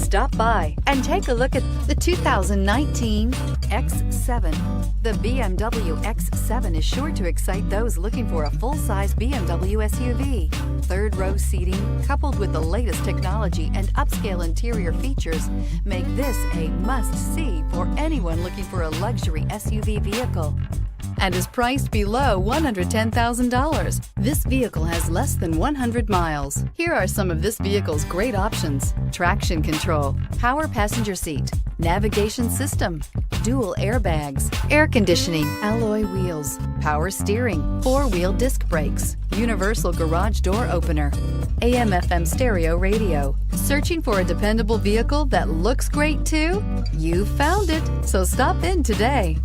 Stop by and take a look at the 2019 X7. The BMW X7 is sure to excite those looking for a full-size BMW SUV. Third-row seating, coupled with the latest technology and upscale interior features, make this a must-see for anyone looking for a luxury SUV vehicle, and is priced below $110,000. This vehicle has less than 100 miles. Here are some of this vehicle's great options: traction control, power passenger seat, navigation system, dual airbags, air conditioning, alloy wheels, power steering, four-wheel disc brakes, universal garage door opener, AM/FM stereo radio. Searching for a dependable vehicle that looks great too? You found it, so stop in today.